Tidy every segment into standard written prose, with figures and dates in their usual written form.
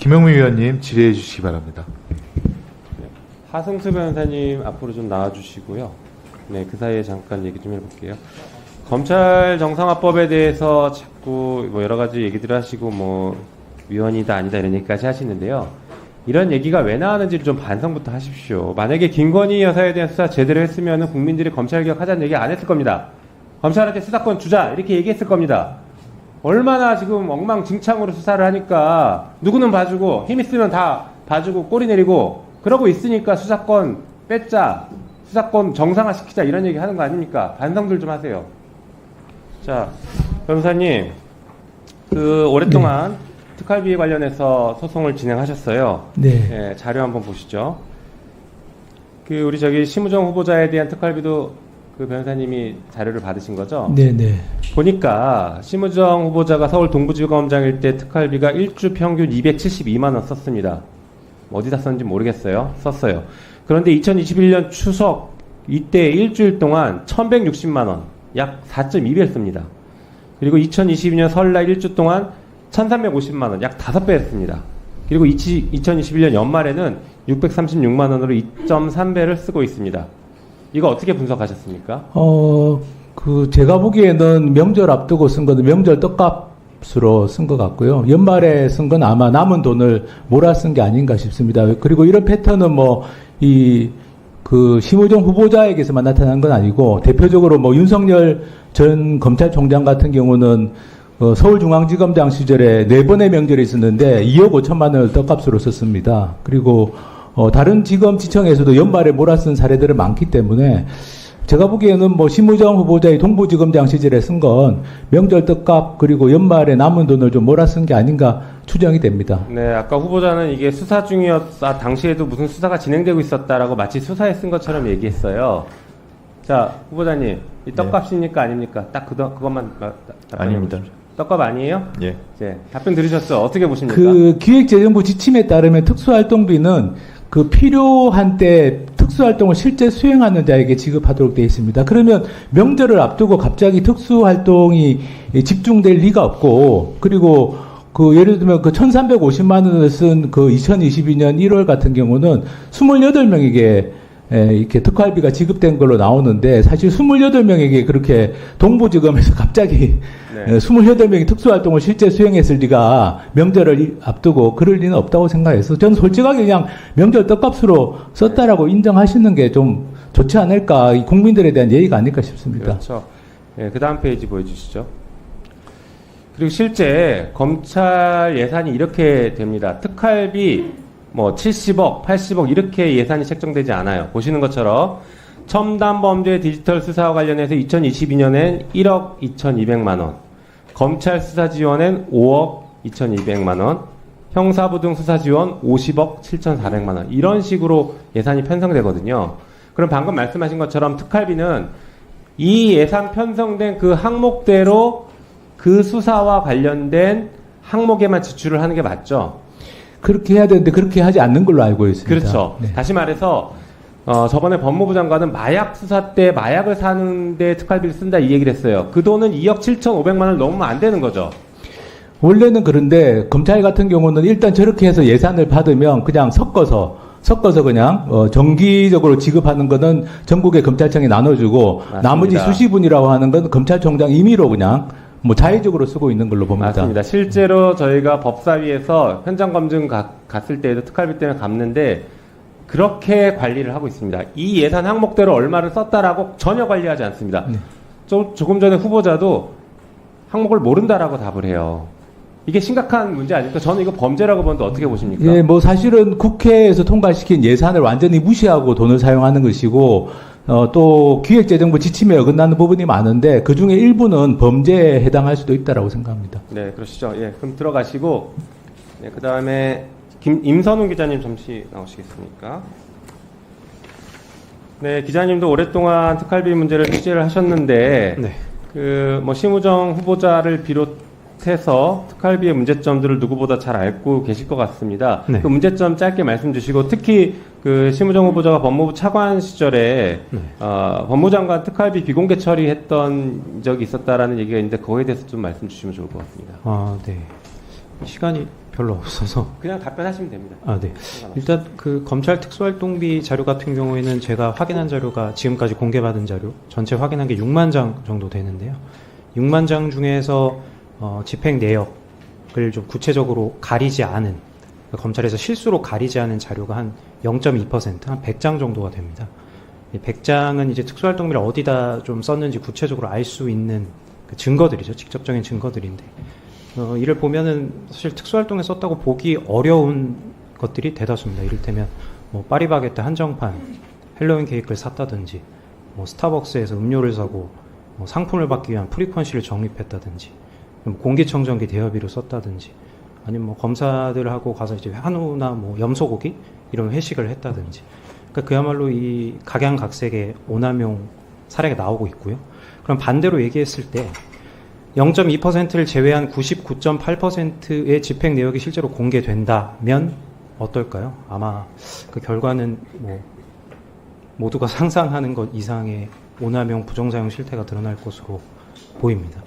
김영민 위원님 질의해 주시기 바랍니다. 하승수 변호사님 앞으로 좀 나와주시고요. 네, 그 사이에 잠깐 얘기 좀 해볼게요. 검찰 정상화법에 대해서 자꾸 뭐 여러 가지 얘기들을 하시고 뭐 위헌이다 아니다 이런 얘기까지 하시는데요. 이런 얘기가 왜 나왔는지를 좀 반성부터 하십시오. 만약에 김건희 여사에 대한 수사 제대로 했으면 국민들이 검찰개혁 하자는 얘기 안 했을 겁니다. 검찰한테 수사권 주자 이렇게 얘기했을 겁니다. 얼마나 지금 엉망진창으로 수사를 하니까 누구는 봐주고 힘 있으면 다 봐주고 꼬리 내리고 그러고 있으니까 수사권 뺏자, 수사권 정상화시키자 이런 얘기 하는 거 아닙니까? 반성들 좀 하세요. 자, 변호사님, 오랫동안 특활비 관련해서 소송을 진행하셨어요. 네. 예, 자료 한번 보시죠. 우리 심우정 후보자에 대한 특활비도 그 변호사님이 자료를 받으신 거죠? 네네. 보니까 심우정 후보자가 서울 동부지검장일 때 특활비가 일주 평균 272만 원 썼습니다. 어디다 썼는지 모르겠어요. 썼어요. 그런데 2021년 추석 이때 일주일 동안 1160만 원, 약 4.2배를 씁니다. 그리고 2022년 설날 일주 동안 1350만 원, 약 5배를 씁니다. 그리고 2021년 연말에는 636만 원으로 2.3배를 쓰고 있습니다. 이거 어떻게 분석하셨습니까? 제가 보기에는 명절 앞두고 쓴 거는 명절 떡값으로 쓴 것 같고요. 연말에 쓴 건 아마 남은 돈을 몰아 쓴 게 아닌가 싶습니다. 그리고 이런 패턴은 심우정 후보자에게서만 나타난 건 아니고, 대표적으로 윤석열 전 검찰총장 같은 경우는 서울중앙지검장 시절에 4번의 명절이 있었는데 2억 5천만 원을 떡값으로 썼습니다. 그리고 다른 지검 지청에서도 연말에 몰아쓴 사례들은 많기 때문에 제가 보기에는 심우정 후보자의 동부지검장 시절에 쓴 건 명절 떡값 그리고 연말에 남은 돈을 좀 몰아쓴 게 아닌가 추정이 됩니다. 네, 아까 후보자는 이게 수사 중이었다, 당시에도 무슨 수사가 진행되고 있었다라고 마치 수사에 쓴 것처럼 얘기했어요. 자, 후보자님, 이 떡값입니까 아닙니까? 딱 그것만 아닙니다. 떡값 아니에요? 예. 네, 답변 들으셨죠? 어떻게 보십니까? 기획재정부 지침에 따르면 특수활동비는 필요한 때 특수활동을 실제 수행하는 자에게 지급하도록 되어 있습니다. 그러면 명절을 앞두고 갑자기 특수활동이 집중될 리가 없고, 그리고 예를 들면 1350만 원을 쓴 2022년 1월 같은 경우는 28명에게 이렇게 특활비가 지급된 걸로 나오는데, 사실 28명에게 그렇게 동부지검에서 갑자기 28명이 특수활동을 실제 수행했을 리가, 명절을 앞두고 그럴 리는 없다고 생각해서 저는 솔직하게 그냥 명절 떡값으로 썼다라고 인정하시는 게 좀 좋지 않을까, 이 국민들에 대한 예의가 아닐까 싶습니다. 그렇죠. 네, 그 다음 페이지 보여주시죠. 그리고 실제 검찰 예산이 이렇게 됩니다. 특활비 70억, 80억 이렇게 예산이 책정되지 않아요. 보시는 것처럼 첨단범죄 디지털 수사와 관련해서 2022년엔 1억 2,200만 원, 검찰 수사 지원엔 5억 2,200만 원, 형사부 등 수사 지원 50억 7,400만 원 이런 식으로 예산이 편성되거든요. 그럼 방금 말씀하신 것처럼 특활비는 이 예산 편성된 그 항목대로 그 수사와 관련된 항목에만 지출을 하는 게 맞죠? 그렇게 해야 되는데 그렇게 하지 않는 걸로 알고 있습니다. 그렇죠. 네. 다시 말해서 저번에 법무부 장관은 마약 수사 때 마약을 사는데 특활비를 쓴다 이 얘기를 했어요. 그 돈은 2억 7,500만 원을 넘으면 안 되는 거죠. 원래는 그런데 검찰 같은 경우는 일단 저렇게 해서 예산을 받으면 그냥 섞어서 그냥 정기적으로 지급하는 거는 전국의 검찰청에 나눠주고, 맞습니다. 나머지 수시분이라고 하는 건 검찰총장 임의로 그냥 자의적으로 쓰고 있는 걸로 봅니다. 맞습니다. 실제로 저희가 법사위에서 현장 검증 갔을 때에도 특활비 때문에 갚는데 그렇게 관리를 하고 있습니다. 이 예산 항목대로 얼마를 썼다라고 전혀 관리하지 않습니다. 네. 조금 전에 후보자도 항목을 모른다라고 답을 해요. 이게 심각한 문제 아닙니까? 저는 이거 범죄라고 보는데 어떻게 보십니까? 예, 사실은 국회에서 통과시킨 예산을 완전히 무시하고 돈을 사용하는 것이고, 또 기획재정부 지침에 어긋나는 부분이 많은데 그 중에 일부는 범죄에 해당할 수도 있다라고 생각합니다. 네, 그러시죠. 예, 그럼 들어가시고, 네, 그 다음에 임선훈 기자님 잠시 나오시겠습니까? 네, 기자님도 오랫동안 특활비 문제를 취재를 하셨는데, 네. 심우정 후보자를 비롯해서 특활비의 문제점들을 누구보다 잘 알고 계실 것 같습니다. 네. 그 문제점 짧게 말씀 주시고, 특히 심우정 후보자가 법무부 차관 시절에 법무장관 특활비 비공개 처리했던 적이 있었다라는 얘기가 있는데 그거에 대해서 좀 말씀 주시면 좋을 것 같습니다. 네. 시간이 별로 없어서. 그냥 답변하시면 됩니다. 아, 네. 일단 그 검찰 특수활동비 자료 같은 경우에는 제가 확인한 자료가 지금까지 공개받은 자료 전체 확인한 게 6만 장 정도 되는데요. 6만 장 중에서 집행 내역을 좀 구체적으로 가리지 않은, 검찰에서 실수로 가리지 않은 자료가 한 0.2%, 한 100장 정도가 됩니다. 이 100장은 이제 특수활동비를 어디다 좀 썼는지 구체적으로 알 수 있는 그 증거들이죠. 직접적인 증거들인데, 이를 보면은 사실 특수활동에 썼다고 보기 어려운 것들이 대다수입니다. 이를테면 뭐 파리바게뜨 한정판 헬로윈 케이크를 샀다든지, 뭐 스타벅스에서 음료를 사고 뭐 상품을 받기 위한 프리퀀시를 적립했다든지, 공기청정기 대여비로 썼다든지, 아니면 뭐 검사들하고 가서 이제 한우나 뭐 염소고기 이런 회식을 했다든지, 그러니까 그야말로 이 각양각색의 오남용 사례가 나오고 있고요. 그럼 반대로 얘기했을 때 0.2%를 제외한 99.8%의 집행 내역이 실제로 공개된다면 어떨까요? 아마 그 결과는 뭐 모두가 상상하는 것 이상의 오남용 부정사용 실태가 드러날 것으로 보입니다.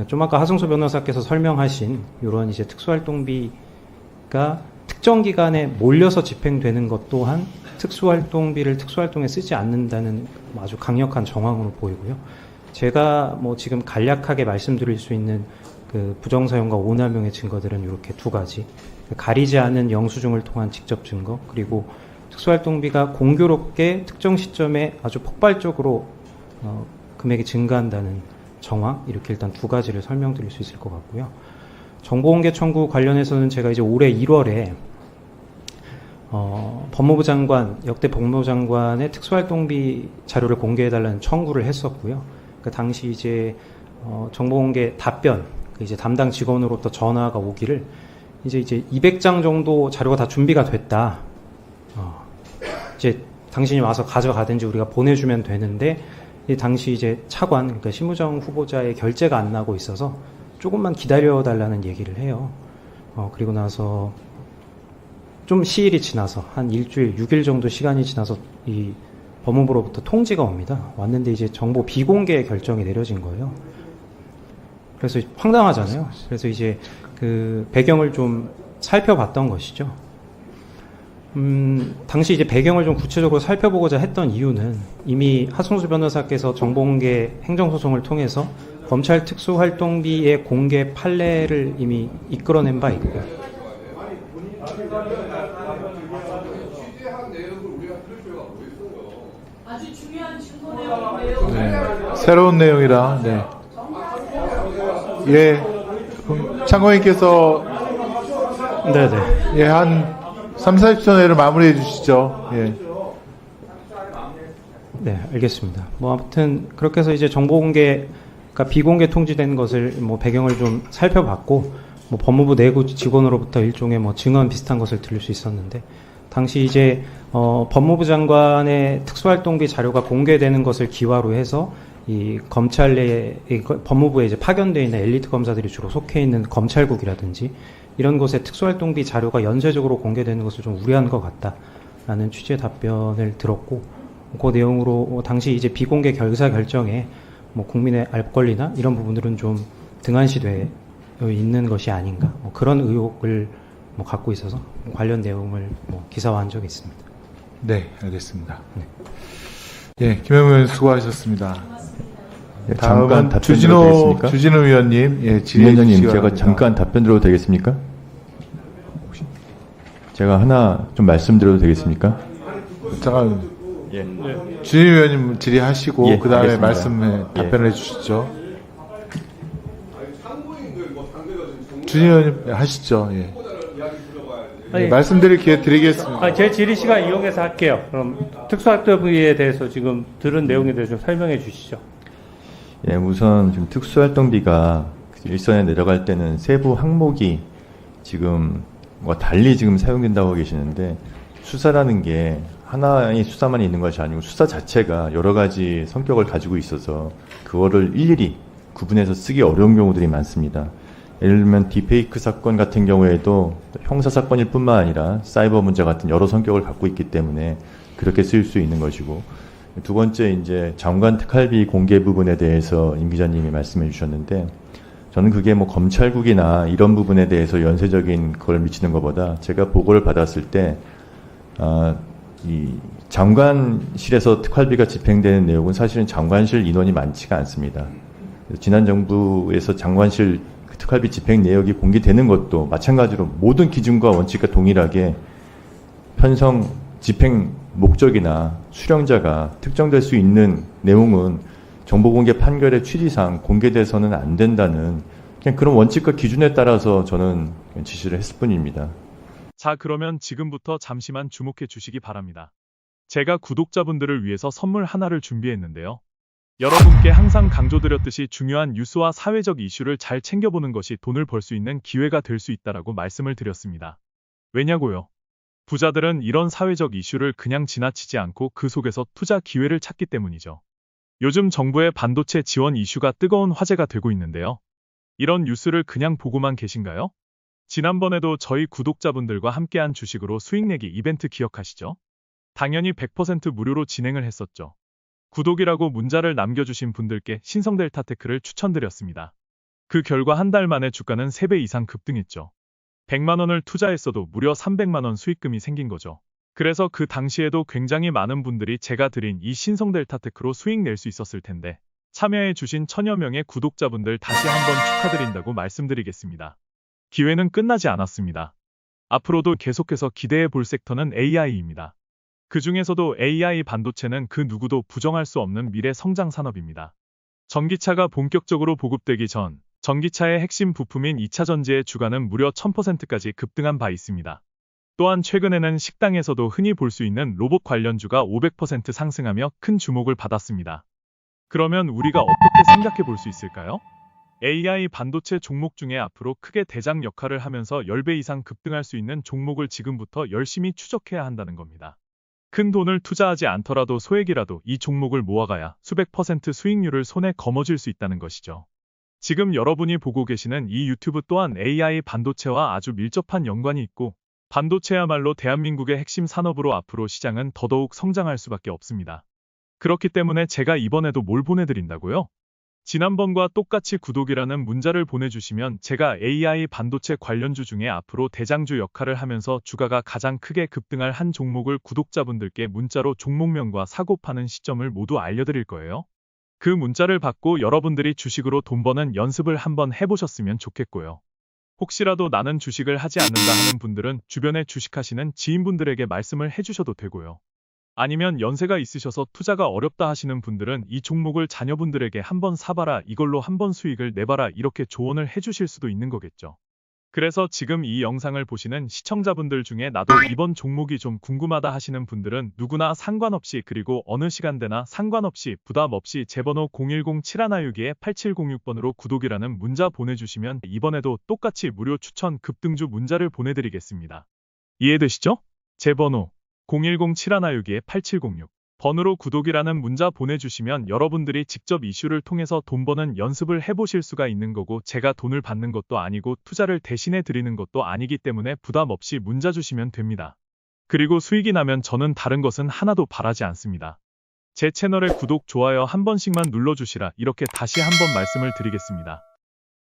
좀 아까 하승수 변호사께서 설명하신 이런 이제 특수활동비가 특정 기간에 몰려서 집행되는 것 또한 특수활동비를 특수활동에 쓰지 않는다는 아주 강력한 정황으로 보이고요. 제가 뭐 지금 간략하게 말씀드릴 수 있는 그 부정사용과 오남용의 증거들은 이렇게 두 가지. 가리지 않은 영수증을 통한 직접 증거, 그리고 특수활동비가 공교롭게 특정 시점에 아주 폭발적으로 금액이 증가한다는 정황, 이렇게 일단 두 가지를 설명드릴 수 있을 것 같고요. 정보공개 청구 관련해서는 제가 이제 올해 1월에 법무부 장관, 역대 법무부 장관의 특수활동비 자료를 공개해달라는 청구를 했었고요. 그 당시 이제 정보공개 답변, 이제 담당 직원으로부터 전화가 오기를 이제 200장 정도 자료가 다 준비가 됐다. 이제 당신이 와서 가져가든지 우리가 보내주면 되는데, 이 당시 이제 차관, 그러니까 심우정 후보자의 결재가 안 나고 있어서 조금만 기다려달라는 얘기를 해요. 그리고 나서 좀 시일이 지나서 한 일주일, 6일 정도 시간이 지나서 이 법무부로부터 통지가 옵니다. 왔는데 이제 정보 비공개 결정이 내려진 거예요. 그래서 황당하잖아요. 그래서 이제 그 배경을 좀 살펴봤던 것이죠. 당시 이제 배경을 좀 구체적으로 살펴보고자 했던 이유는 이미 하승수 변호사께서 정보공개 행정소송을 통해서 검찰 특수활동비의 공개 판례를 이미 이끌어낸 바 있고요. 아주 중요한 증거 내용인데요. 네. 새로운 내용이라, 네. 예. 그럼 참고인께서, 네네. 예, 한 3, 40초 내로 마무리해 주시죠. 예. 네, 알겠습니다. 뭐 아무튼 그렇게 해서 이제 정보공개가 비공개 통지된 것을 뭐 배경을 좀 살펴봤고, 뭐 법무부 내부 직원으로부터 일종의 뭐 증언 비슷한 것을 들을 수 있었는데, 당시 이제 법무부 장관의 특수활동비 자료가 공개되는 것을 기화로 해서 이 검찰 내에 법무부에 이제 파견되어 있는 엘리트 검사들이 주로 속해 있는 검찰국이라든지 이런 곳에 특수활동비 자료가 연쇄적으로 공개되는 것을 좀 우려한 것 같다라는 취지의 답변을 들었고, 그 내용으로 당시 이제 비공개 결사 결정에 뭐 국민의 알 권리나 이런 부분들은 좀 등한시되어 있는 것이 아닌가, 뭐 그런 의혹을 뭐 갖고 있어서 관련 내용을 뭐 기사화한 적이 있습니다. 네, 알겠습니다. 예, 김영우 의원 수고하셨습니다. 예, 다음은 잠깐 답변 드려도 되겠습니까? 주진우 의원님, 예, 질의해 위원장님, 주시기 제가 바랍니다. 잠깐 답변 드려도 되겠습니까? 제가 하나 좀 말씀드려도 되겠습니까? 잠깐, 예. 주진우 의원님 질의하시고 예, 그 다음에 알겠습니다. 말씀에 예. 답변해 주시죠. 주진우 의원님 하시죠. 예. 아니, 말씀드릴 기회 드리겠습니다. 제 질의 시간 이용해서 할게요. 그럼 특수활동비에 대해서 지금 들은 내용에 대해서 좀 설명해 주시죠. 예, 우선 지금 특수활동비가 일선에 내려갈 때는 세부 항목이 지금 뭔가 달리 지금 사용된다고 계시는데, 수사라는 게 하나의 수사만 있는 것이 아니고 수사 자체가 여러 가지 성격을 가지고 있어서 그거를 일일이 구분해서 쓰기 어려운 경우들이 많습니다. 예를 들면 딥페이크 사건 같은 경우에도 형사 사건일 뿐만 아니라 사이버 문제 같은 여러 성격을 갖고 있기 때문에 그렇게 쓰일 수 있는 것이고, 두 번째 이제 장관 특활비 공개 부분에 대해서 임 기자님이 말씀해 주셨는데, 저는 그게 뭐 검찰국이나 이런 부분에 대해서 연쇄적인 걸 미치는 것보다 제가 보고를 받았을 때, 이 장관실에서 특활비가 집행되는 내용은 사실은 장관실 인원이 많지가 않습니다. 지난 정부에서 장관실 특활비 집행 내역이 공개되는 것도 마찬가지로 모든 기준과 원칙과 동일하게 편성 집행 목적이나 수령자가 특정될 수 있는 내용은 정보공개 판결의 취지상 공개돼서는 안 된다는 그냥 그런 원칙과 기준에 따라서 저는 지시를 했을 뿐입니다. 자, 그러면 지금부터 잠시만 주목해 주시기 바랍니다. 제가 구독자분들을 위해서 선물 하나를 준비했는데요. 여러분께 항상 강조드렸듯이 중요한 뉴스와 사회적 이슈를 잘 챙겨보는 것이 돈을 벌 수 있는 기회가 될 수 있다라고 말씀을 드렸습니다. 왜냐고요? 부자들은 이런 사회적 이슈를 그냥 지나치지 않고 그 속에서 투자 기회를 찾기 때문이죠. 요즘 정부의 반도체 지원 이슈가 뜨거운 화제가 되고 있는데요. 이런 뉴스를 그냥 보고만 계신가요? 지난번에도 저희 구독자분들과 함께한 주식으로 수익 내기 이벤트 기억하시죠? 당연히 100% 무료로 진행을 했었죠. 구독이라고 문자를 남겨주신 분들께 신성델타테크를 추천드렸습니다. 그 결과 한 달 만에 주가는 3배 이상 급등했죠. 100만 원을 투자했어도 무려 300만 원 수익금이 생긴 거죠. 그래서 그 당시에도 굉장히 많은 분들이 제가 드린 이 신성델타테크로 수익 낼 수 있었을 텐데 참여해 주신 천여 명의 구독자분들 다시 한번 축하드린다고 말씀드리겠습니다. 기회는 끝나지 않았습니다. 앞으로도 계속해서 기대해 볼 섹터는 AI입니다. 그 중에서도 AI 반도체는 그 누구도 부정할 수 없는 미래 성장 산업입니다. 전기차가 본격적으로 보급되기 전 전기차의 핵심 부품인 2차 전지의 주가는 무려 1000%까지 급등한 바 있습니다. 또한 최근에는 식당에서도 흔히 볼 수 있는 로봇 관련주가 500% 상승하며 큰 주목을 받았습니다. 그러면 우리가 어떻게 생각해 볼 수 있을까요? AI 반도체 종목 중에 앞으로 크게 대장 역할을 하면서 10배 이상 급등할 수 있는 종목을 지금부터 열심히 추적해야 한다는 겁니다. 큰 돈을 투자하지 않더라도 소액이라도 이 종목을 모아가야 수백 % 수익률을 손에 거머쥘 수 있다는 것이죠. 지금 여러분이 보고 계시는 이 유튜브 또한 AI 반도체와 아주 밀접한 연관이 있고 반도체야말로 대한민국의 핵심 산업으로 앞으로 시장은 더더욱 성장할 수밖에 없습니다. 그렇기 때문에 제가 이번에도 뭘 보내드린다고요? 지난번과 똑같이 구독이라는 문자를 보내주시면 제가 AI 반도체 관련주 중에 앞으로 대장주 역할을 하면서 주가가 가장 크게 급등할 한 종목을 구독자분들께 문자로 종목명과 사고 파는 시점을 모두 알려드릴 거예요. 그 문자를 받고 여러분들이 주식으로 돈 버는 연습을 한번 해보셨으면 좋겠고요. 혹시라도 나는 주식을 하지 않는다 하는 분들은 주변에 주식하시는 지인분들에게 말씀을 해주셔도 되고요. 아니면 연세가 있으셔서 투자가 어렵다 하시는 분들은 이 종목을 자녀분들에게 한번 사봐라, 이걸로 한번 수익을 내봐라, 이렇게 조언을 해주실 수도 있는 거겠죠. 그래서 지금 이 영상을 보시는 시청자분들 중에 나도 이번 종목이 좀 궁금하다 하시는 분들은 누구나 상관없이 그리고 어느 시간대나 상관없이 부담 없이 제 번호 010-7162-8706번으로 구독이라는 문자 보내주시면 이번에도 똑같이 무료 추천 급등주 문자를 보내드리겠습니다. 이해되시죠? 제 번호 010-7162-8706 번호로 구독이라는 문자 보내주시면 여러분들이 직접 이슈를 통해서 돈 버는 연습을 해보실 수가 있는 거고 제가 돈을 받는 것도 아니고 투자를 대신해 드리는 것도 아니기 때문에 부담 없이 문자 주시면 됩니다. 그리고 수익이 나면 저는 다른 것은 하나도 바라지 않습니다. 제 채널에 구독, 좋아요 한 번씩만 눌러주시라 이렇게 다시 한번 말씀을 드리겠습니다.